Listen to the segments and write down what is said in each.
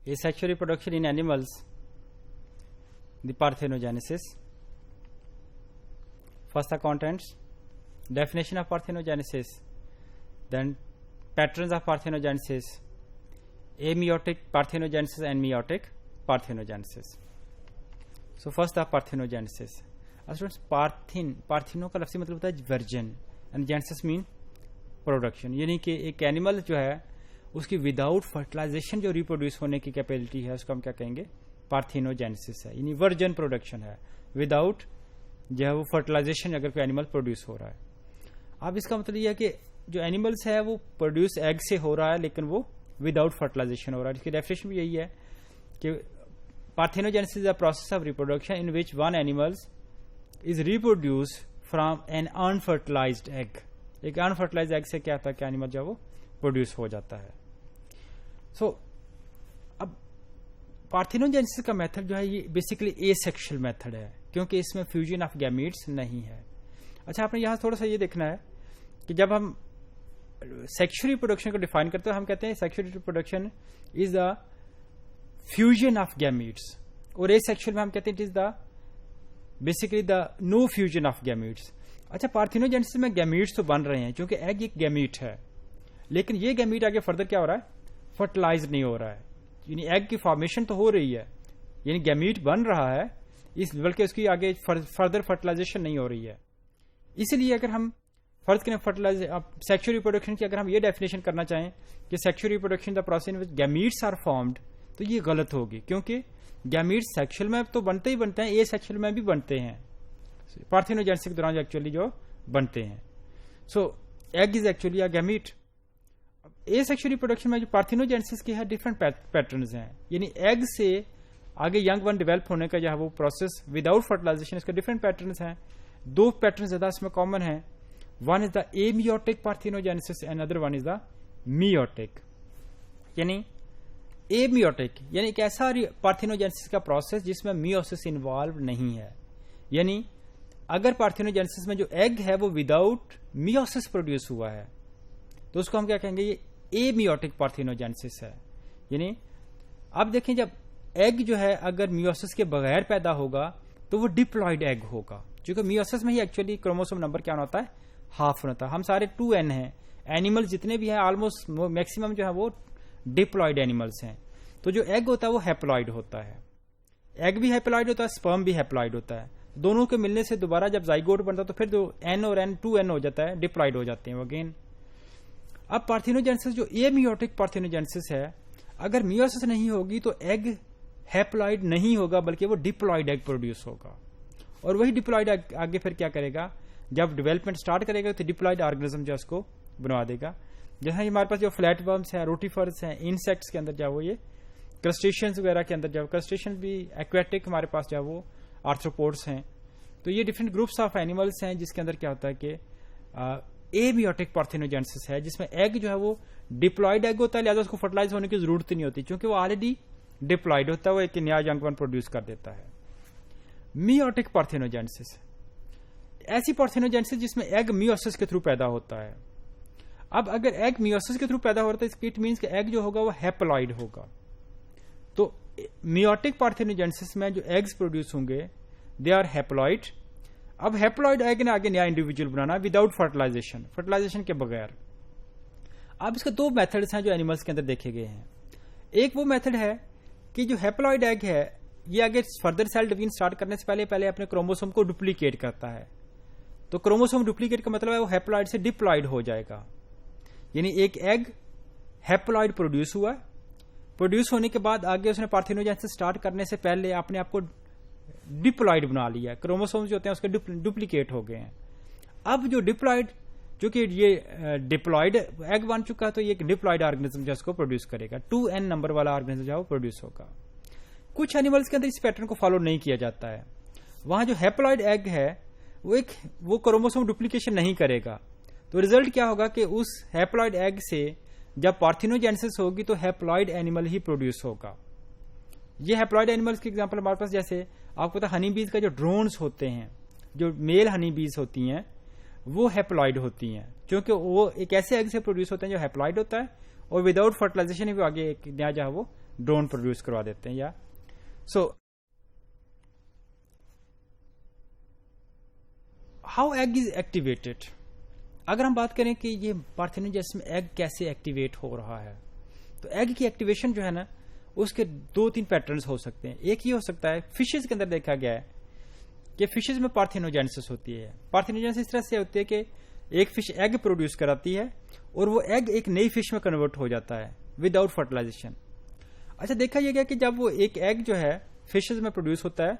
Asexual reproduction in animals, the parthenogenesis. First the contents, definition of parthenogenesis, then patterns of parthenogenesis, ameiotic parthenogenesis and meiotic parthenogenesis. So first the parthenogenesis. Students, पार्थिनो का लफ्ज़ी मतलब होता है version and genesis mean production, यानी कि एक animal जो है उसकी विदाउट फर्टिलाइजेशन जो रिप्रोड्यूस होने की कैपेबिलिटी है उसको हम क्या कहेंगे, पार्थिनोजेनेसिस है, यानी वर्जन प्रोडक्शन है विदाउट जो है वो फर्टिलाइजेशन अगर कोई एनिमल प्रोड्यूस हो रहा है। अब इसका मतलब यह है कि जो एनिमल्स है वो प्रोड्यूस एग से हो रहा है लेकिन वो विदाउट फर्टिलाइजेशन हो रहा है। इसकी डेफिनेशन भी यही है कि parthenogenesis is a process of reproduction in which one animals is reproduce from an unfertilized egg. एक अनफर्टिलाइज्ड एग से क्या होता है कि एनिमल जो वो प्रोड्यूस हो जाता है। सो अब पार्थिनोजेनेसिस का मेथड जो है ये बेसिकली एसेक्सुअल मेथड है क्योंकि इसमें फ्यूजन ऑफ गैमीट्स नहीं है। अच्छा, आपने यहां थोड़ा सा ये देखना है कि जब हम सेक्सुअल रिप्रोडक्शन को डिफाइन करते हैं हम कहते हैं sexual reproduction is the fusion of gametes, और एसेक्सुअल में हम कहते हैं it is the basically the no fusion of gametes. अच्छा, पार्थिनोजेनेसिस में गैमीट्स तो बन रहे हैं क्योंकि एग एक गैमीट है, लेकिन ये गैमीट आगे फर्दर क्या हो रहा है, फर्टिलाइज नहीं हो रहा है, यानी एग की फॉर्मेशन तो हो रही है, यानी गैमीट बन रहा है इस बल्कि उसकी आगे फर्दर फर्टिलाइजेशन नहीं हो रही है। इसलिए अगर हम फर्ज करें सेक्सुअल रिप्रोडक्शन की अगर हम ये डेफिनेशन करना चाहें कि sexual reproduction the process in which gametes are formed, तो ये गलत होगी क्योंकि गैमीट्स सेक्सुअल में तो बनते ही बनते हैं, ए सेक्सुअल में भी बनते हैं, पार्थिनोजेनेसिस के दौरान एक्चुअली जो बनते हैं। So egg is actually a gamete. Asexual reproduction में जो पार्थिनोजेनेसिस की है डिफरेंट पैटर्न्स हैं, यानी एग से आगे यंग वन डेवलप होने का जो है वो प्रोसेस विदाउट फर्टिलाइजेशन, इसके डिफरेंट पैटर्न्स हैं। दो पैटर्न ज्यादा इसमें कॉमन है, one is the ameiotic parthenogenesis and other one is the meiotic. यानी एमियोटिक यानी एक ऐसा पार्थिनोजेनेसिस का प्रोसेस जिसमें मियोसिस इन्वॉल्व नहीं है, यानी अगर पार्थिनोजेनेसिस में जो एग है वो विदाउट मियोसिस प्रोड्यूस हुआ है तो उसको हम क्या कहेंगे, ये एमियोटिक पार्थिनोजेनेसिस है। यानी अब देखें जब एग जो है अगर मियोसिस के बगैर पैदा होगा तो वो डिप्लॉयड एग होगा, क्योंकि मियोसिस में ही एक्चुअली क्रोमोसोम नंबर क्या होता है, हाफ होता है। हम सारे 2n हैं, एनिमल्स जितने भी हैं ऑलमोस्ट मैक्सिमम जो है वो डिप्लॉयड एनिमल्स हैं। तो जो एग होता है वो हैप्लॉयड होता है, एग भी हैप्लॉयड होता है, स्पर्म भी हैप्लॉयड होता है। दोनों के मिलने से दोबारा जब जाइगोट बनता है तो फिर जो n और n 2n हो जाता है, डिप्लॉयड हो जाते हैं वो अगेन। अब पार्थिनोजेनेसिस जो एमियोटिक पार्थिनोजेनेसिस है, अगर मियोसिस नहीं होगी तो एग हैप्लॉयड नहीं होगा बल्कि वो डिप्लॉयड एग प्रोड्यूस होगा, और वही डिप्लॉयड एग आगे फिर क्या करेगा, जब डेवलपमेंट स्टार्ट करेगा तो डिप्लॉयड ऑर्गेनिज्म जो उसको बनवा देगा। जैसा हमारे पास जो फ्लैट वर्म्स हैं, रोटीफर्स हैं, इंसेक्ट्स के अंदर जाओ, ये क्रस्टेशियंस वगैरह के अंदर जाओ, क्रस्टेशियंस भी एक्वेटिक हमारे पास जो वो आर्थ्रोपोड्स हैं। तो ये डिफरेंट ग्रुप्स ऑफ एनिमल्स हैं जिसके अंदर क्या होता है कि एमियोटिक पार्थिनोजेनेसिस है, जिसमें एग जो है वो डिप्लॉयड एग होता है, लिहाजा उसको फर्टिलाइज होने की जरूरत ही नहीं होती क्योंकि वो ऑलरेडी डिप्लॉयड होता है, वो एक नया यंग वन प्रोड्यूस कर देता है। मियोटिक पार्थिनोजेनेसिस ऐसी पार्थिनोजेनेसिस जिसमें एग मियोसिस के थ्रू पैदा होता है। अब अगर एग मियोसिस के थ्रू पैदा हो रहा है तो इट मीन्स कि एग जो होगा वो हैप्लॉयड होगा। तो मियोटिक पार्थिनोजेनेसिस में जो एग्स प्रोड्यूस होंगे दे आर हैप्लॉयड। अब हैप्लॉयड एग ने आगे नया इंडिविजुअल बनाना विदाउट फर्टिलाइजेशन, फर्टिलाइजेशन के बगैर। अब इसके दो मेथड्स हैं जो एनिमल्स के अंदर देखे गए हैं। एक वो मेथड है कि जो हैप्लॉयड एग है ये आगे फर्दर सेल डिवीजन स्टार्ट करने से पहले अपने क्रोमोसोम को डुप्लीकेट करता है। तो क्रोमोसोम डुप्लीकेट का मतलब है वो हैप्लॉयड से डिप्लॉयड हो जाएगा, यानी एक एग हैप्लॉयड प्रोड्यूस हुआ, प्रोड्यूस होने के बाद आगे उसने पार्थिनोजेनेसिस स्टार्ट करने से पहले अपने आप को डिप्लॉयड बना लिया, क्रोमोसोम्स जो होते हैं उसके डुप्लीकेट हो गए हैं। अब जो डिप्लॉयड, जो कि ये डिप्लॉयड एग बन चुका है तो ये एक डिप्लॉयड ऑर्गेनिज्म जो उसको प्रोड्यूस करेगा, 2n नंबर वाला ऑर्गेनिज्म जो प्रोड्यूस होगा। कुछ एनिमल्स के अंदर इस पैटर्न को फॉलो नहीं किया जाता है, वहां जो हैप्लॉयड एग है वो क्रोमोसोम डुप्लीकेशन नहीं करेगा। तो रिजल्ट क्या होगा कि उस हैप्लॉयड एग से जब पार्थिनोजेनेसिस होगी तो हैप्लॉयड एनिमल ही प्रोड्यूस होगा। ये हैप्लॉयड एनिमल्स के एग्जांपल हमारे पास जैसे आपको पता हनी बीज का जो ड्रोन्स होते हैं, जो मेल हनी बीज होती हैं वो हैप्लॉयड होती हैं क्योंकि वो एक ऐसे एग से प्रोड्यूस होते हैं जो हैप्लॉयड होता है और विदाउट फर्टिलाइजेशन ही वो आगे एक नया जो है वो ड्रोन प्रोड्यूस करवा देते हैं। या so how egg is activated. अगर हम बात करें कि ये पार्थेनोजेनेसिस में एग कैसे एक्टिवेट हो रहा है, तो एग की एक्टिवेशन जो है ना, उसके 2-3 पैटर्न्स हो सकते हैं। एक ये हो सकता है, फिशेज के अंदर देखा गया है कि फिशेज में पार्थेनोजेनेसिस होती है। पार्थेनोजेनेसिस इस तरह से होती है कि एक फिश एग प्रोड्यूस कराती है और वो एग एक नई फिश में कन्वर्ट हो जाता है विदाउट फर्टिलाइजेशन। अच्छा, देखा यह गया कि जब वो एक एग जो है फिशेज में प्रोड्यूस होता है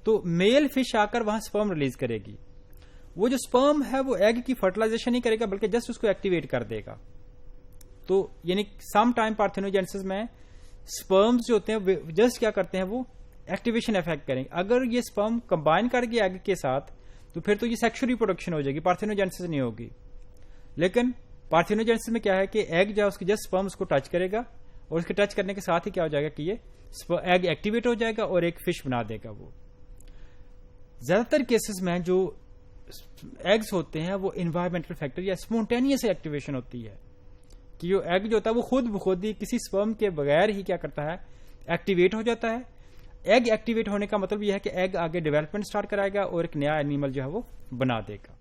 तो मेल फिश आकर वहां स्पर्म रिलीज करेगी। वो जो स्पर्म है वो एग की फर्टिलाइजेशन नहीं करेगा बल्कि जस्ट उसको एक्टिवेट कर देगा। तो यानी सम टाइम पार्थेनोजेनेसिस में स्पर्म्स जो होते हैं जस्ट क्या करते हैं, वो एक्टिवेशन इफेक्ट करेंगे। अगर ये स्पर्म कंबाइन कर गया एग के साथ तो फिर तो ये सेक्सुअल रिप्रोडक्शन हो जाएगी, पार्थेनोजेनेसिस नहीं होगी। लेकिन पार्थेनोजेनेसिस में क्या है कि एग जो है उसकी जस्ट स्पर्म उसको टच करेगा और उसके टच करने के साथ ही क्या हो जाएगा कि ये एग एक्टिवेट हो जाएगा और एक फिश बना देगा। वो ज्यादातर केसेस में जो एग्स होते हैं वो इन्वायरमेंटल फैक्टर या स्पॉन्टेनियस एक्टिवेशन होती है कि जो एग जो होता है वो खुद बखुद ही किसी स्पर्म के बगैर ही क्या करता है, एक्टिवेट हो जाता है। एग एक्टिवेट होने का मतलब यह है कि एग आगे डेवलपमेंट स्टार्ट कराएगा और एक नया एनिमल जो है वो बना देगा।